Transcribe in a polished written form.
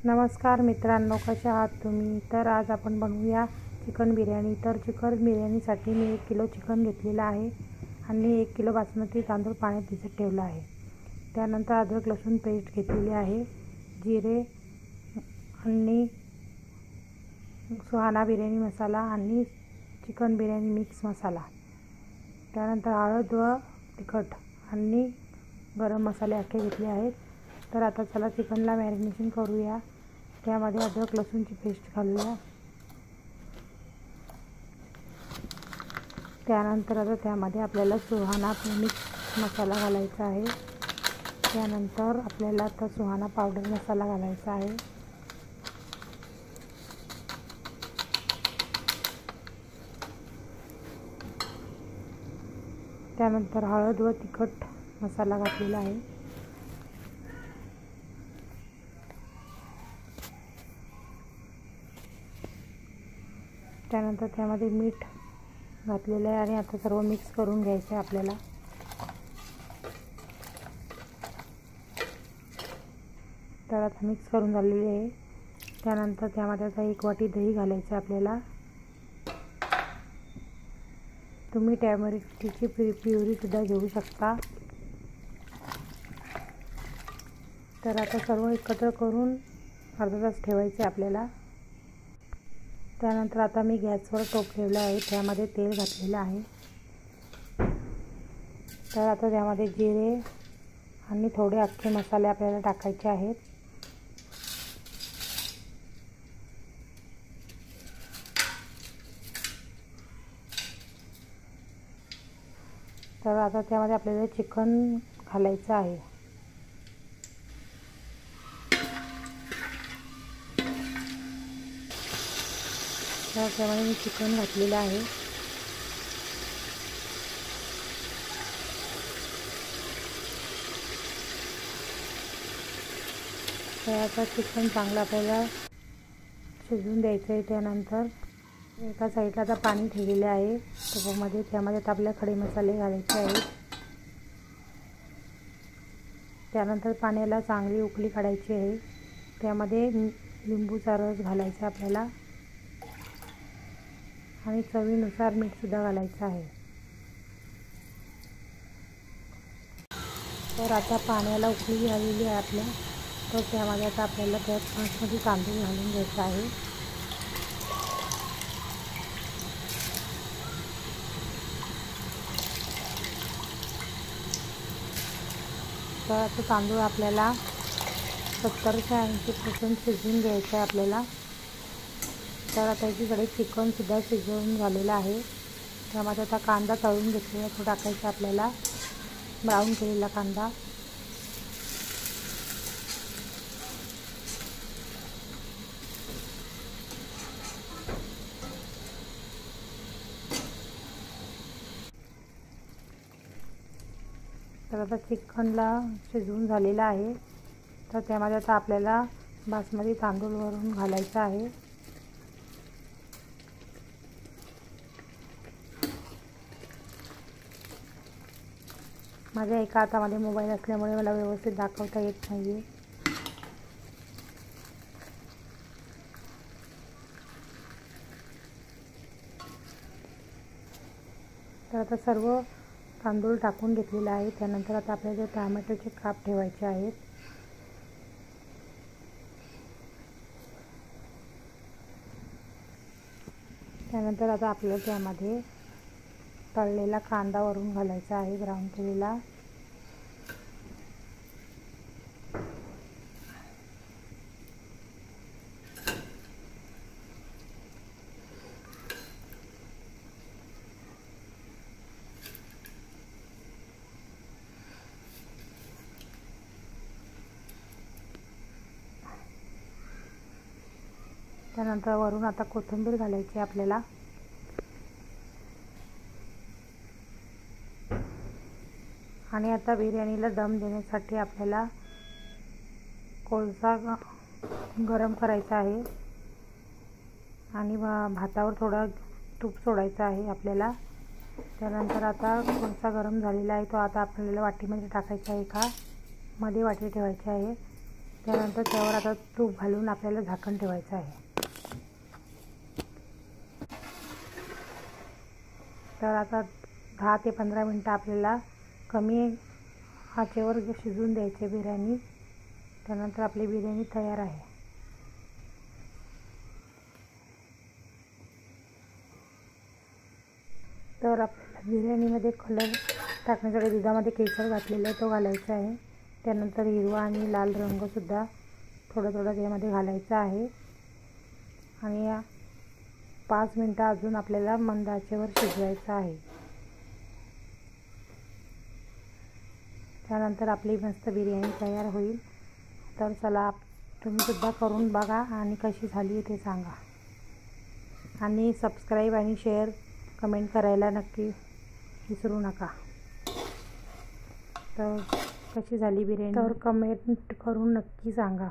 नमस्कार मित्रांनो, कशा आहात तुम्ही? तर आज आपण बनवूया चिकन बिर्याणी। तर चिकन बिर्याणीसाठी मी 1 किलो चिकन घेतलेलं आहे आणि 1 किलो बासमती तांदूळ पाण्यात भिजत ठेवला आहे। त्यानंतर अद्रक लसूण पेस्ट घेतलेली आहे, जिरे आणि सुहाना बिर्याणी मसाला आणि चिकन बिर्याणी मिक्स मसाला, त्यानंतर हळद व तिखट आणि गरम मसाले अख्खे घेतले आहेत। तर आता चला चिकनला मॅरिनेशन करूया। त्यामध्ये अद्रक लसूणची पेस्ट घालूया। त्यानंतर आता त्यामध्ये आपल्याला सुहाना मिक्स मसाला घालायचा आहे। त्यानंतर आपल्याला आता सुहाना पावडर मसाला घालायचा आहे। त्यानंतर हळद व तिखट मसाला घातलेला आहे। त्यानंतर त्यामध्ये मीठ घातलेलं आहे आणि आता सर्व मिक्स करून घ्यायचं आहे आपल्याला। तर आता मिक्स करून झालेले आहे। त्यानंतर त्यामध्ये आता 1 वाटी दही घालायचं आहे आपल्याला। तुम्ही टॅमरिकची प्युरी सुद्धा घेऊ शकता। तर आता सर्व एकत्र करून अर्धा तास ठेवायचे आपल्याला। त्यानंतर आता मी गॅसवर टोप ठेवला आहे, त्यामध्ये तेल घातलेलं आहे। तर आता त्यामध्ये जिरे आणि थोडे अख्खे मसाले आपल्याला टाकायचे आहेत। तर आता त्यामध्ये आपल्याला चिकन घालायचं आहे। तर त्यामध्ये मी चिकन घातलेलं आहे। तर आता चिकन चांगलं आपल्याला शिजवून द्यायचं आहे। त्यानंतर एका साईडला आता पाणी ठेवलेले आहे टोपामध्ये, त्यामध्ये आता आपल्याला खडे मसाले घालायचे आहेत। त्यानंतर पाण्याला चांगली उकळी काढायची आहे। त्यामध्ये लिंबूचा रस घालायचा आपल्याला आणि चवीनुसार मीठ सुद्धा घालायचं आहे। तर आता पाण्याला उकळी आलेली आहे आपल्या, तर त्यामध्ये आता आपल्याला बासमती तांदूळ घालून घ्यायचा आहे। तर आता तांदूळ आपल्याला 70 ते 80% शिजवून घ्यायचं आहे आपल्याला। तर आता एकीकडे चिकन सुद्धा शिजवून झालेलं आहे। त्यामध्ये आता कांदा तळून घेतलेला तो टाकायचा आपल्याला, ब्राऊन केलेला कांदा। तर आता चिकनला शिजवून झालेलं आहे। तर त्यामध्ये आता आपल्याला बासमती तांदूळ वरून घालायचा आहे। माझ्या एका हातामध्ये मोबाईल असल्यामुळे मला व्यवस्थित दाखवता येत नाहीये। तर आता सर्व तांदूळ टाकून घेतलेला आहे। त्यानंतर आता आपल्याला टोमॅटोचे काप ठेवायचे आहेत। त्यानंतर आता आपल्याला त्यामध्ये तळलेला कांदा वरून घालायचा आहे, ब्राऊन केलेला। त्यानंतर वरून आता कोथिंबीर घालायची आपल्याला। आणि आता बिर्याणीला दम देण्यासाठी आपल्याला कोळसा गरम करायचा आहे आणि भातावर थोडा तूप सोडायचं आहे आपल्याला। त्यानंतर आता कोळसा गरम झालेला आहे, तो आता आपल्याला वाटीमध्ये टाकायचा आहे, मध्ये वाटी ठेवायची आहे। त्यानंतर त्यावर आता तूप घालून आपल्याला झाकण ठेवायचं आहे. तर आता 10 ते 15 मिनटं आपल्याला कमी आचेवर शिजवून द्यायची बिर्याणी. त्यानंतर आपली बिर्याणी तयार आहे. तर आपल्याला बिर्याणीमध्ये कलर टाकण्यासाठी दुधामध्ये केसर घातलेलं आहे, तो घालायचा आहे. त्यानंतर हिरवा आणि लाल रंगसुद्धा थोडं थोडं त्यामध्ये घालायचा आहे. आणि 5 मिनटं अजून आपल्याला मंद आचेवर शिजवायचं आहे. त्यानंतर आपली मस्त बिर्याणी तयार होईल. तर चला तुम्हीसुद्धा करून बघा आणि कशी झाली ते सांगा. आणि सबस्क्राईब आणि शेअर कमेंट करायला नक्की विसरू नका. तर कशी झाली बिर्याणी तर कमेंट करून नक्की सांगा.